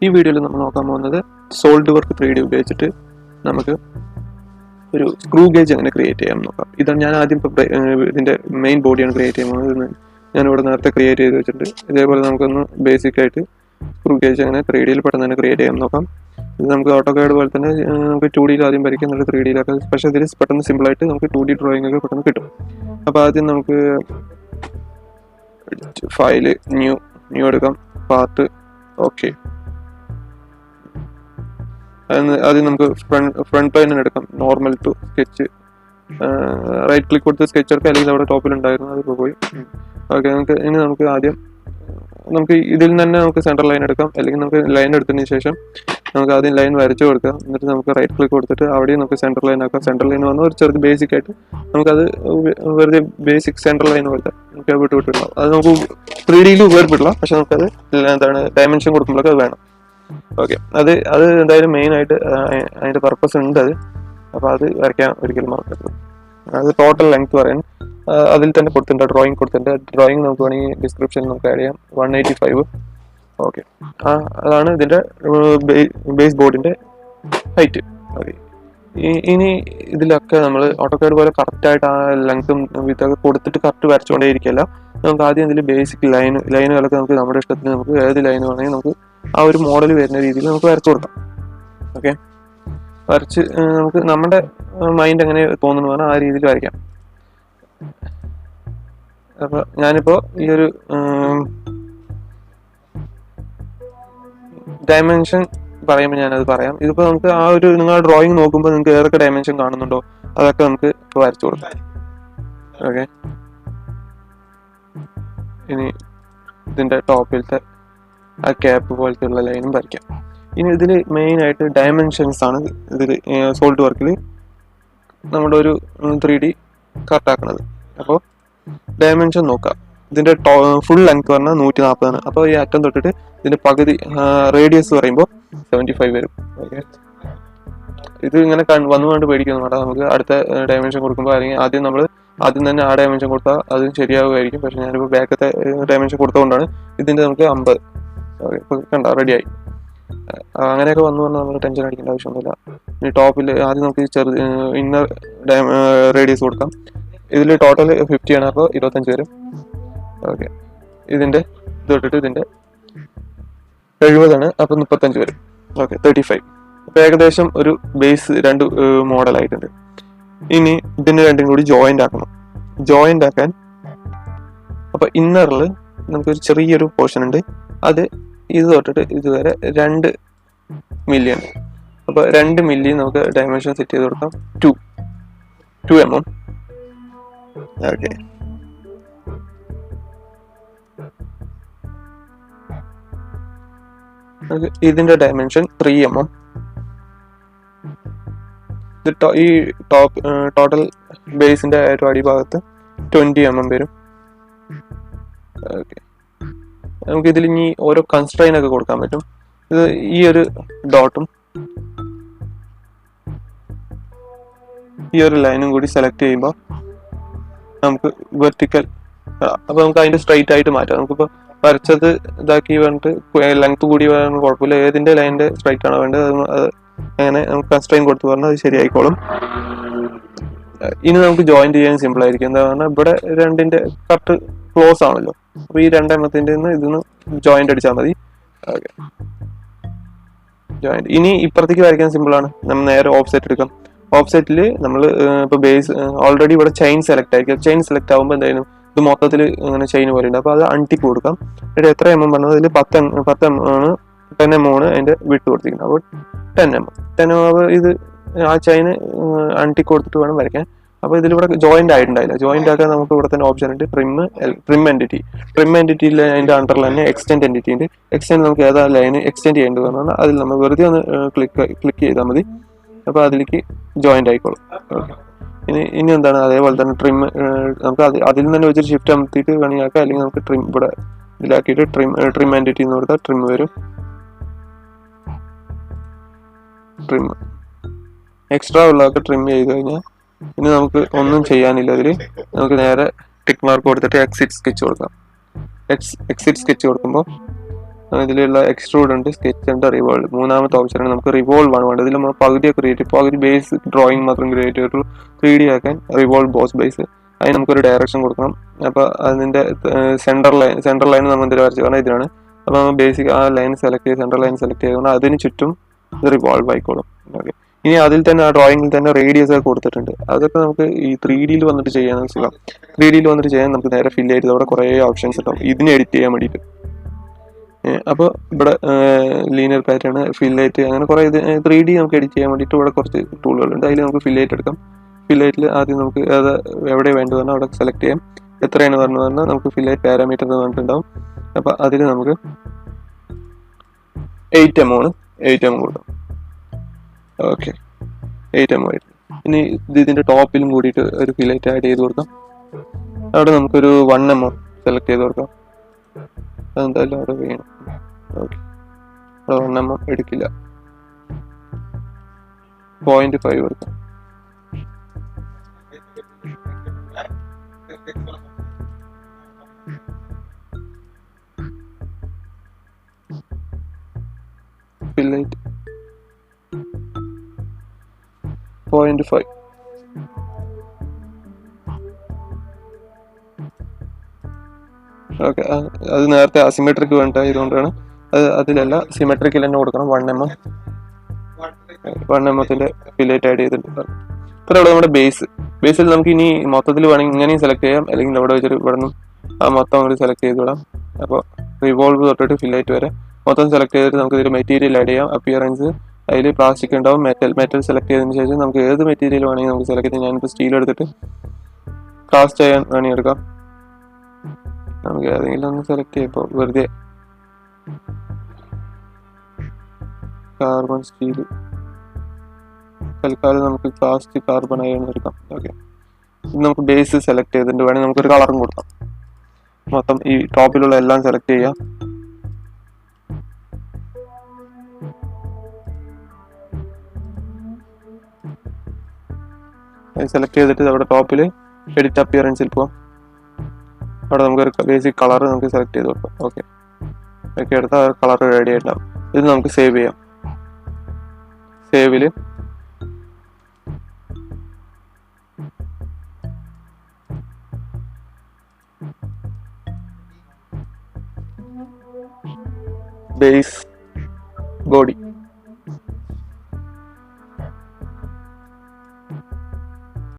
ഈ വീഡിയോയിൽ നമ്മൾ നോക്കാൻ പോകുന്നത് സോൾഡ് വർക്ക് 3D ഉപയോഗിച്ചിട്ട് നമുക്ക് ഒരു സ്ക്രൂ ഗേജ് എങ്ങനെ ക്രിയേറ്റ് ചെയ്യാൻ നോക്കാം. ഇതാണ് ഞാൻ ആദ്യം ഇപ്പോൾ ഇതിൻ്റെ മെയിൻ ബോഡിയാണ് ക്രിയേറ്റ് ചെയ്യാൻ പോകുന്നത്. ഞാനിവിടെ നേരത്തെ ക്രിയേറ്റ് ചെയ്ത് വെച്ചിട്ടുണ്ട്. ഇതേപോലെ നമുക്കൊന്ന് ബേസിക്കായിട്ട് സ്ക്രൂ ഗേജ് അങ്ങനെ 3Dയിൽ പെട്ടെന്ന് തന്നെ ക്രിയേറ്റ് ചെയ്യാൻ നോക്കാം. ഇത് നമുക്ക് ഓട്ടോകാഡ് പോലെ തന്നെ നമുക്ക് 2Dയിൽ ആദ്യം വരയ്ക്കാം, എന്നിട്ട് 3Dയിലൊക്കെ. പക്ഷേ ഇതിൽ പെട്ടെന്ന് സിമ്പിളായിട്ട് നമുക്ക് 2D ഡ്രോയിങ് ഒക്കെ പെട്ടെന്ന് കിട്ടും. അപ്പോൾ ആദ്യം നമുക്ക് ഫയല് ന്യൂ എടുക്കാം, പാത്ത് ഓക്കെ. ആദ്യം നമുക്ക് ഫ്രണ്ട് പ്ലെയിൻ എടുക്കാം, normal to sketch. Right click കൊടുത്ത് സ്കെച്ച് എടുക്കാം, അല്ലെങ്കിൽ അവിടെ ടോപ്പിലുണ്ടായിരുന്നു അതിപ്പോൾ പോയി. ഓക്കെ, നമുക്ക് ആദ്യം നമുക്ക് ഇതിൽ നിന്ന് തന്നെ നമുക്ക് സെൻട്രൽ ലൈൻ എടുക്കാം, അല്ലെങ്കിൽ നമുക്ക് ലൈൻ എടുത്തതിന് ശേഷം നമുക്ക് ആദ്യം ലൈൻ വരച്ചു കൊടുക്കാം. എന്നിട്ട് നമുക്ക് റൈറ്റ് ക്ലിക്ക് കൊടുത്തിട്ട് അവിടെയും നമുക്ക് സെൻട്രൽ ലൈൻ ആക്കാം. സെൻട്രൽ ലൈൻ വന്നാൽ ഒരു ചെറുത് ബേസിക് ആയിട്ട് നമുക്കത് വെറുതെ ബേസിക് സെൻട്രൽ ലൈൻ പോലത്തെ നമുക്ക് വിട്ടുവിട്ടില്ല. അത് നമുക്ക് 3Dയിൽ ഉപയോഗപ്പെടില്ല, പക്ഷെ നമുക്കത് എന്താണ് ഡയമെൻഷൻ കൊടുക്കുമ്പോഴൊക്കെ അത് വേണം. ഓക്കെ, അത് എന്തായാലും മെയിൻ ആയിട്ട് അതിൻ്റെ പർപ്പസ് ഉണ്ട് അത്. അപ്പോൾ അത് വരയ്ക്കാൻ ഒരിക്കലും മറക്കരുത്. അത് ടോട്ടൽ ലെങ്ത് പറയാൻ അതിൽ തന്നെ കൊടുത്തിട്ടുണ്ട്, ഡ്രോയിങ് കൊടുത്തിട്ടുണ്ട്. ഡ്രോയിങ് നമുക്ക് വേണമെങ്കിൽ ഡിസ്ക്രിപ്ഷനിൽ നമുക്ക് ആഡ് ചെയ്യാം. 185. ഓക്കെ, അതാണ് ഇതിൻ്റെ ബേസ് ബോർഡിൻ്റെ ഹൈറ്റ്. ഓക്കെ, ഇനി ഇതിലൊക്കെ നമ്മൾ ഓട്ടോകാഡ് പോലെ കറക്റ്റായിട്ട് ആ ലെങ്ത്തും വിത്തൊക്കെ കൊടുത്തിട്ട് കറക്റ്റ് വരച്ചുകൊണ്ടേ ഇരിക്കില്ല. നമുക്ക് ആദ്യം ഇതിൽ ബേസിക് ലൈനുകളൊക്കെ നമുക്ക് നമ്മുടെ ഇഷ്ടത്തിന് നമുക്ക് ഏത് ലൈൻ വേണമെങ്കിൽ നമുക്ക് ആ ഒരു മോഡൽ വരുന്ന രീതിയിൽ നമുക്ക് വരച്ചു കൊടുക്കാം. ഓക്കെ, വരച്ച് നമുക്ക് നമ്മുടെ മൈൻഡ് എങ്ങനെ തോന്നുന്നു പറഞ്ഞാൽ ആ രീതിയിൽ വരയ്ക്കാം. അപ്പോൾ ഞാനിപ്പോൾ ഈ ഒരു ഡയമെൻഷൻ പറയുമ്പോൾ ഞാനത് പറയാം. ഇതിപ്പോൾ നമുക്ക് ആ ഒരു നിങ്ങൾ ഡ്രോയിങ് നോക്കുമ്പോൾ നിങ്ങൾക്ക് ഏതൊക്കെ ഡയമെൻഷൻ കാണുന്നുണ്ടോ അതൊക്കെ നമുക്ക് ഇപ്പോൾ വരച്ചു കൊടുക്കാം. ഓക്കെ, ഇനി ഇതിൻ്റെ ടോപ്പിലത്തെ ആ ക്യാപ്പ് പോലത്തെ ഉള്ള ലൈനും വരയ്ക്കാം. ഇനി ഇതിൽ മെയിനായിട്ട് ഡയമെൻഷൻസ് ആണ് ഇതിൽ സോൾഡ് വർക്കിൽ നമ്മുടെ ഒരു 3D കറക്റ്റാക്കണത്. അപ്പോൾ ഡയമെൻഷൻ നോക്കാം. ഇതിൻ്റെ ഫുൾ ലെങ്ത് പറഞ്ഞാൽ 140 ആണ്. അപ്പോൾ ഈ അറ്റം തൊട്ടിട്ട് ഇതിൻ്റെ പകുതി റേഡിയസ് പറയുമ്പോൾ 75 വരും. ഓക്കെ, ഇത് ഇങ്ങനെ വന്നുകൊണ്ട് പേടിക്കുന്നു വേണ്ട. നമുക്ക് അടുത്ത ഡയമെൻഷൻ കൊടുക്കുമ്പോൾ അല്ലെങ്കിൽ ആദ്യം തന്നെ ആ ഡയമെൻഷൻ കൊടുത്താൽ അത് ശരിയാവുമായിരിക്കും. പക്ഷെ ഞാനിപ്പോൾ ബാക്കത്തെ ഡയമെൻഷൻ കൊടുത്തുകൊണ്ടാണ് ഇതിൻ്റെ നമുക്ക് 50. ഓക്കെ, ഇപ്പോൾ കണ്ട റെഡിയായി. അങ്ങനെയൊക്കെ വന്നു പറഞ്ഞാൽ നമ്മൾ ടെൻഷൻ അടിക്കേണ്ട ആവശ്യമൊന്നുമില്ല. ഇനി ടോപ്പിൽ ആദ്യം നമുക്ക് ഇന്നർ റേഡിയസ് കൊടുക്കാം. ഇതിൽ ടോട്ടൽ 50 ആണ്, അപ്പോൾ 25 വരും. ഓക്കെ, ഇതിൻ്റെ തൊട്ടിട്ട് ഇതിൻ്റെ 70 ആണ്, അപ്പോൾ 35 വരും. ഓക്കെ, 35. അപ്പോൾ ഏകദേശം ഒരു ബേസ് 2 മോഡലായിട്ടുണ്ട്. ഇനി ഇതിന് രണ്ടും കൂടി ജോയിൻ്റ് ആക്കണം. ജോയിൻ്റ് ആക്കാൻ അപ്പോൾ ഇന്നറിൽ നമുക്കൊരു ചെറിയൊരു പോർഷൻ ഉണ്ട്. അത് ഇത് തൊട്ടിട്ട് ഇതുവരെ 2 മില്ലി ആണ്. അപ്പോൾ 2 മില്ലി നമുക്ക് ഡയമെൻഷൻ സെറ്റ് ചെയ്ത് കൊടുക്കാം. 2 mm. ഓക്കെ, ഇതിന്റെ ഡയമെൻഷൻ 3 mm. ഈ ടോട്ടൽ ബേസിന്റെ ഏറ്റവും അടിഭാഗത്ത് 20 mm വരും. ഓക്കെ, നമുക്ക് ഇതിൽ ഇനി ഓരോ കൺസ്ട്രെയിൻ ഒക്കെ കൊടുക്കാൻ പറ്റും. ഇത് ഈ ഒരു ഡോട്ടും ഈ ഒരു ലൈനും കൂടി സെലക്ട് ചെയ്യുമ്പോൾ നമുക്ക് വെർട്ടിക്കൽ, അപ്പോൾ നമുക്ക് അതിന്റെ സ്ട്രൈറ്റ് ആയിട്ട് മാറ്റാം. നമുക്കിപ്പോൾ വരച്ചത് ഇതാക്കി പറഞ്ഞിട്ട് ലെങ്ത് കൂടി വേണം കുഴപ്പമില്ല. ഏതിന്റെ ലൈനിന്റെ സ്ട്രൈറ്റ് ആണോ വേണ്ടത് അത് അങ്ങനെ നമുക്ക് കൺസ്ട്രെയിൻ കൊടുത്ത് പറഞ്ഞാൽ അത് ശരിയായിക്കോളും. ഇനി നമുക്ക് ജോയിന്റ് ചെയ്യാൻ സിമ്പിൾ ആയിരിക്കും. എന്താ പറഞ്ഞാൽ ഇവിടെ രണ്ടിന്റെ കറക്റ്റ് ക്ലോസ് ആണല്ലോ. അപ്പോൾ ഈ 2 എണ്ണത്തിന്റെ ഇതിന്ന് ജോയിന്റ് അടിച്ചാൽ മതി. Okay, joint. ഇനി ഇപ്പുറത്തേക്ക് വരയ്ക്കാൻ സിമ്പിൾ ആണ്. നമ്മൾ നേരെ ഓഫ്സെറ്റ് എടുക്കാം. ഓഫ്സെറ്റിൽ നമ്മൾ ഇപ്പോൾ ബേസ് ഓൾറെഡി ഇവിടെ ചെയിൻ സെലക്ട് ആയിരിക്കും. ചെയിൻ സെലക്ട് ആകുമ്പോൾ എന്തായാലും ഇത് മൊത്തത്തിൽ അങ്ങനെ ചെയിൻ പോലെ ഉണ്ട്. അപ്പോൾ അത് അൺടിക്ക് കൊടുക്കാം. എന്നിട്ട് എത്ര mm പറഞ്ഞത് അതിൽ 10 mm ആണ്, 10 mm ആണ് അതിൻ്റെ വിട്ട് കൊടുത്തിരിക്കുന്നത്. അപ്പോൾ 10 mm ഇത് ആ ചെയിന് അൺടിക്ക് കൊടുത്തിട്ട് വേണം വരയ്ക്കാൻ. അപ്പോൾ ഇതിലിവിടെ ജോയിന്റ് ആയിട്ടുണ്ടായില്ല. ജോയിന്റ് ആക്കാൻ നമുക്ക് ഇവിടെ തന്നെ ഓപ്ഷൻ ഉണ്ട്, ട്രിം എൻറ്റിറ്റി. ട്രിം എൻറ്റിറ്റിയിൽ അതിൻ്റെ അണ്ടറിൽ തന്നെ എക്സ്റ്റെൻഡ് എൻറ്റിറ്റി ഉണ്ട്. എക്സ്റ്റെൻഡ് നമുക്ക് ഏതാ ലൈന് എക്സ്റ്റെൻഡ് ചെയ്യേണ്ടത് പറഞ്ഞാൽ അതിൽ നമ്മൾ വെറുതെ ഒന്ന് ക്ലിക്ക് ചെയ്താൽ മതി. അപ്പോൾ അതിലേക്ക് ജോയിന്റ് ആയിക്കോളും. ഓക്കെ, ഇനി എന്താണ് അതേപോലെ തന്നെ ട്രിം നമുക്ക് അതിൽ തന്നെ വെച്ചിട്ട് ഷിഫ്റ്റ് അമർത്തിയിട്ട് വേണമെങ്കിൽ ആക്കാം, അല്ലെങ്കിൽ നമുക്ക് ട്രിം ഇവിടെ ഇതിലാക്കിയിട്ട് ട്രിം എൻറ്റിറ്റി എന്ന് കൊടുത്താൽ ട്രിം വരും. ട്രിം എക്സ്ട്രാ ഉള്ളതൊക്കെ ട്രിം ചെയ്ത് കഴിഞ്ഞാൽ ഇനി നമുക്ക് ഒന്നും ചെയ്യാനില്ല. അതിൽ നമുക്ക് നേരെ ടിക്ക് മാർക്ക് കൊടുത്തിട്ട് എക്സിറ്റ് സ്കെച്ച് കൊടുക്കാം. എക്സിറ്റ് സ്കെച്ച് കൊടുക്കുമ്പോൾ ഇതിലുള്ള എക്സ്ട്രൂഡ് ഉണ്ട്, സ്കെച്ച് ഉണ്ട്, റിവോൾവ്. മൂന്നാമത്തെ ഓപ്ഷനാണ് നമുക്ക് റിവോൾവ് ആണ് വേണ്ടത്. ഇതിൽ നമ്മൾ പകുതിയെ ക്രിയേറ്റ് ചെയ്യും, പകുതി ബേസ് ഡ്രോയിങ് മാത്രം ക്രിയേറ്റ് ചെയ്തിട്ടുള്ളൂ. 3D ആക്കാൻ റിവോൾവ് ബോസ് ബേസ്, അതിന് നമുക്കൊരു ഡയറക്ഷൻ കൊടുക്കണം. അപ്പോൾ അതിൻ്റെ സെൻറ്റർ ലൈൻ നമ്മൾ എന്തെങ്കിലും വരച്ച് കാരണം ഇതിനാണ്. അപ്പോൾ നമ്മൾ ബേസിക് ആ ലൈൻ സെലക്ട് ചെയ്ത് സെൻറ്റർ ലൈൻ സെലക്ട് ചെയ്തുകൊണ്ട് അതിന് ചുറ്റും ഇത് റിവോൾവ് ആയിക്കോളും. ഓക്കെ, ഇനി അതിൽ തന്നെ ആ ഡ്രോയിങ്ങിൽ തന്നെ റേഡിയസ് ഒക്കെ കൊടുത്തിട്ടുണ്ട്. അതൊക്കെ നമുക്ക് ഈ 3D വന്നിട്ട് ചെയ്യാൻ സുഖം. 3D വന്നിട്ട് ചെയ്യാൻ നമുക്ക് നേരെ ഫില്ല് ചെയ്ത് അവിടെ കുറേ ഓപ്ഷൻസ് ഉണ്ടാവും ഇതിനെ എഡിറ്റ് ചെയ്യാൻ വേണ്ടിയിട്ട്. അപ്പോൾ ഇവിടെ ലീനിയർ പാറ്റേൺ, ഫില്ലൈറ്റ്, അങ്ങനെ കുറേ 3D നമുക്ക് എഡിറ്റ് ചെയ്യാൻ വേണ്ടിയിട്ട് ഇവിടെ കുറച്ച് ടൂളുകളുണ്ട്. അതിൽ നമുക്ക് ഫില്ലൈറ്റ് എടുക്കാം. ഫില്ലൈറ്റിൽ ആദ്യം നമുക്ക് അത് എവിടെ വേണ്ടത് പറഞ്ഞാൽ അവിടെ സെലക്ട് ചെയ്യാം. എത്രയാണ് പറഞ്ഞു പറഞ്ഞാൽ നമുക്ക് ഫില്ലൈറ്റ് പാരാമീറ്റർ എന്ന് പറഞ്ഞിട്ടുണ്ടാവും. അപ്പോൾ അതിൽ നമുക്ക് 8mm കൊടുക്കാം. ഓക്കെ, 8mm ആയിട്ട്. ഇനി ഇതിൻ്റെ ടോപ്പിലും കൂടിയിട്ട് ഒരു ഫില്ലൈറ്റ് ആഡ് ചെയ്ത് കൊടുക്കാം. അവിടെ നമുക്കൊരു 1mm സെലക്ട് ചെയ്ത് കൊടുക്കാം. അതെന്തായാലും അവിടെ വേണം. ഓക്കെ, അവിടെ 1mm എടുക്കില്ല, 0.5 കൊടുക്കാം. ഫില്ലൈറ്റ് 0.5. ഓക്കെ, അത് നേരത്തെ അസിമെട്രിക് വേണ്ടായതുകൊണ്ടാണ്. അതിലല്ല, സിമെട്രിക്കിൽ തന്നെ കൊടുക്കണം. 1mm ഫില്ലൈറ്റ് ആഡ് ചെയ്തിട്ടുണ്ട്. ഇത്ര ഇവിടെ നമ്മുടെ ബേസിൽ നമുക്ക് ഇനി മൊത്തത്തിൽ വേണമെങ്കിൽ ഇങ്ങനെയും സെലക്ട് ചെയ്യാം, അല്ലെങ്കിൽ ഇവിടെ വെച്ചിട്ട് ഇവിടെ നിന്നും ആ മൊത്തം അങ്ങോട്ട് സെലക്ട് ചെയ്ത് വിടാം. അപ്പോൾ റിവോൾവ് തൊട്ടിട്ട് ഫില്ലൈറ്റ് വരെ മൊത്തം സെലക്ട് ചെയ്തിട്ട് നമുക്ക് ഇതിൽ മെറ്റീരിയൽ ആഡ് ചെയ്യാം. അപ്പിയറൻസ് അതിൽ പ്ലാസ്റ്റിക് ഉണ്ടാവും, മെറ്റൽ സെലക്ട് ചെയ്തതിന് ശേഷം നമുക്ക് ഏത് മെറ്റീരിയൽ വേണമെങ്കിൽ നമുക്ക് സെലക്ട് ചെയ്യാം. ഞാനിപ്പോൾ സ്റ്റീൽ എടുത്തിട്ട് കാസ്റ്റ് ചെയ്യാൻ വേണമെങ്കിൽ എടുക്കാം. നമുക്ക് ഏതെങ്കിലും ഒന്ന് സെലക്ട് ചെയ്യാം. ഇപ്പോൾ വെറുതെ കാർബൺ സ്റ്റീൽ തൽക്കാലം നമുക്ക് കാസ്റ്റ് കാർബൺ അയൺ എടുക്കാം. ഓക്കെ, ഇത് നമുക്ക് ബേസ് സെലക്ട് ചെയ്തിട്ട് വേണമെങ്കിൽ നമുക്കൊരു കളറും കൊടുക്കാം. മൊത്തം ഈ ടോപ്പിലുള്ള എല്ലാം സെലക്ട് ചെയ്യാം. സെലക്ട് ചെയ്തിട്ട് അവിടെ ടോപ്പിൽ എഡിറ്റ് അപ്പിയറൻസിൽ പോവാം. അവിടെ നമുക്കൊരു ബേസിക് കളർ നമുക്ക് സെലക്ട് ചെയ്ത് കൊടുക്കാം. ഓക്കെ, ഓക്കെ, എടുത്താൽ കളർ റെഡി ആയിട്ടുണ്ടാവും. ഇത് നമുക്ക് സേവ് ചെയ്യാം. സേവിൽ ബേസ് ബോഡി